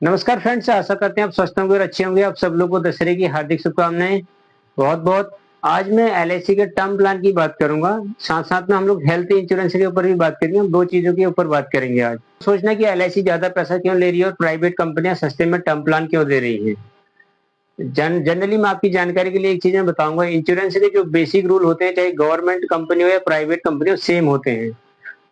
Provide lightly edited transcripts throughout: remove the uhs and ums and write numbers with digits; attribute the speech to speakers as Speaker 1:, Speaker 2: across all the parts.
Speaker 1: नमस्कार फ्रेंड्स, आशा करते हैं आप स्वस्थ होंगे और अच्छे होंगे। आप सब लोगों को दशहरे की हार्दिक शुभकामनाएं। बहुत बहुत आज मैं एलआईसी के टर्म प्लान की बात करूंगा। साथ साथ में हम लोग हेल्थ इंश्योरेंस के ऊपर भी बात करेंगे। हम दो चीजों के ऊपर बात करेंगे आज। सोचना कि एलआईसी ज्यादा पैसा क्यों ले रही है और प्राइवेट कंपनियां सस्ते में टर्म प्लान क्यों दे रही है। जनरली मैं आपकी जानकारी के लिए एक चीज मैं बताऊंगा। इंश्योरेंस के जो बेसिक रूल होते हैं, चाहे गवर्नमेंट कंपनी हो या प्राइवेट कंपनी हो, सेम होते हैं।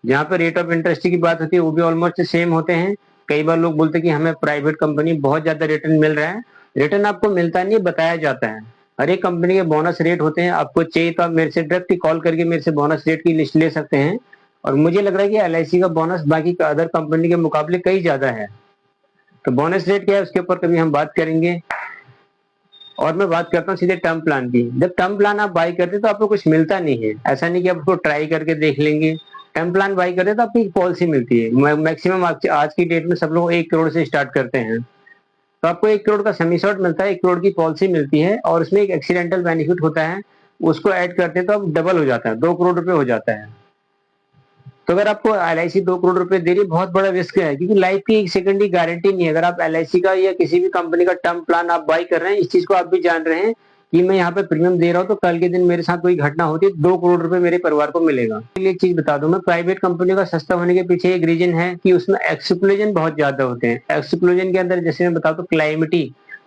Speaker 1: जहाँ पे रेट ऑफ इंटरेस्ट की बात होती है वो भी ऑलमोस्ट सेम होते हैं। कई बार लोग बोलते हैं कि हमें प्राइवेट कंपनी बहुत ज्यादा रिटर्न मिल रहा है। रिटर्न आपको मिलता नहीं है, बताया जाता है। हर एक कंपनी के बोनस रेट होते हैं। आपको चाहिए तो आप मेरे से डायरेक्ट कॉल करके मेरे से बोनस रेट की लिस्ट ले सकते हैं। और मुझे लग रहा है कि एलआईसी का बोनस बाकी का अदर कंपनी के मुकाबले कई ज्यादा है। तो बोनस रेट क्या है उसके ऊपर कभी हम बात करेंगे। और मैं बात करता हूँ सीधे टर्म प्लान की। जब टर्म प्लान आप बाई करते हैं तो आपको कुछ मिलता नहीं है। ऐसा नहीं कि आप उसको ट्राई करके देख लेंगे। टर्म प्लान बाई करते हैं तो आपको एक पॉलिसी मिलती है। मैक्सिमम आज की डेट में सब लोग 1 करोड़ से स्टार्ट करते हैं। तो आपको 1 करोड़ का समी शॉट मिलता है, 1 करोड़ की पॉलिसी मिलती है और उसमें एक एक्सीडेंटल बेनिफिट होता है। उसको ऐड करते हैं तो अब डबल हो जाता है, 2 करोड़ रुपए हो जाता है। तो अगर आपको एलआईसी 2 करोड़ रुपए दे रही है, बहुत बड़ा रिस्क है, क्योंकि लाइफ की एक सेकंड की गारंटी नहीं है। अगर आप एलआईसी का या किसी भी कंपनी का टर्म प्लान आप बाई कर रहे हैं, इस चीज को आप भी जान रहे हैं कि मैं यहाँ पे प्रीमियम दे रहा हूँ तो कल के दिन मेरे साथ कोई घटना होती है, 2 करोड़ रुपए मेरे परिवार को मिलेगा। एक चीज बता दूं मैं, प्राइवेट कंपनी का सस्ता होने के पीछे एक रीजन है कि उसमें एक्सक्लूजन बहुत ज्यादा होते हैं। एक्सक्लूजन के अंदर जैसे मैं बता दूं, क्लाइमेटी,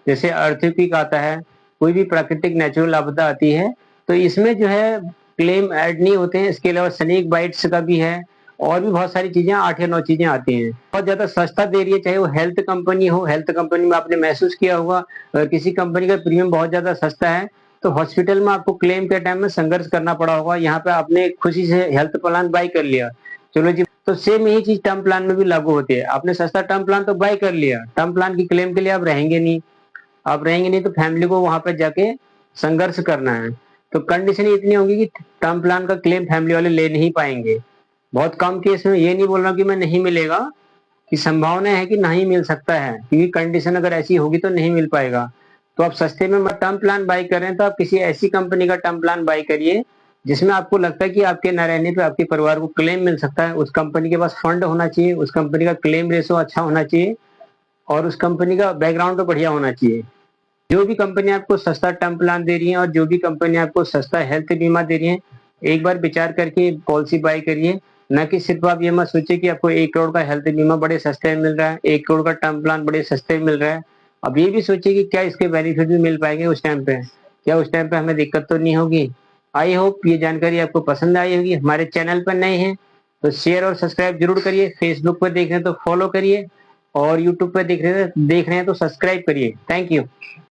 Speaker 1: जैसे अर्थक्वेक आता है, कोई भी प्राकृतिक नेचुरल आपदा आती है, तो इसमें जो है क्लेम ऐड नहीं होते हैं। इसके अलावा स्नेक बाइट्स का भी है और भी बहुत सारी चीजें, 8 या 9 चीजें आती हैं। बहुत ज्यादा सस्ता दे रही है, चाहे वो हेल्थ कंपनी हो। हेल्थ कंपनी में आपने महसूस किया होगा, अगर किसी कंपनी का प्रीमियम बहुत ज्यादा सस्ता है तो हॉस्पिटल में आपको क्लेम के टाइम में संघर्ष करना पड़ा होगा। यहाँ पे आपने खुशी से हेल्थ प्लान बाई कर लिया, चलो जी। तो सेम यही चीज टर्म प्लान में भी लागू होती है। आपने सस्ता टर्म प्लान तो बाई कर लिया, टर्म प्लान की क्लेम के लिए आप रहेंगे नहीं। आप रहेंगे नहीं तो फैमिली को वहां पे जाके संघर्ष करना है। तो कंडीशन इतनी होगी कि टर्म प्लान का क्लेम फैमिली वाले ले नहीं पाएंगे। बहुत कम केस में, ये नहीं बोल रहा कि मैं नहीं मिलेगा, कि संभावना है कि नहीं मिल सकता है, क्योंकि कंडीशन अगर ऐसी होगी तो नहीं मिल पाएगा। तो आप सस्ते में टर्म प्लान बाई कर रहे हैं तो आप किसी ऐसी कंपनी का टर्म प्लान बाई करिए जिसमें आपको लगता है कि आपके न रहने पे आपके परिवार को क्लेम मिल सकता है। उस कंपनी के पास फंड होना चाहिए, उस कंपनी का क्लेम रेशो अच्छा होना चाहिए और उस कंपनी का बैकग्राउंड तो बढ़िया होना चाहिए। जो भी कंपनी आपको सस्ता टर्म प्लान दे रही है और जो भी कंपनी आपको सस्ता हेल्थ बीमा दे रही है, एक बार विचार करके पॉलिसी बाय करिए। न कि सिर्फ आप ये मत सोचिए कि आपको 1 करोड़ का हेल्थ बीमा बड़े सस्ते में मिल रहा है, 1 करोड़ का टर्म प्लान बड़े सस्ते में मिल रहा है। अब ये भी सोचिए कि क्या इसके बेनिफिट भी मिल पाएंगे उस टाइम पे, क्या उस टाइम पे हमें दिक्कत तो नहीं होगी। आई होप ये जानकारी आपको पसंद आई होगी। हमारे चैनल पर नए हैं तो शेयर और सब्सक्राइब जरूर करिए। फेसबुक पर देख रहे हैं तो फॉलो करिए और यूट्यूब पर देख रहे हैं तो सब्सक्राइब करिए। Thank you.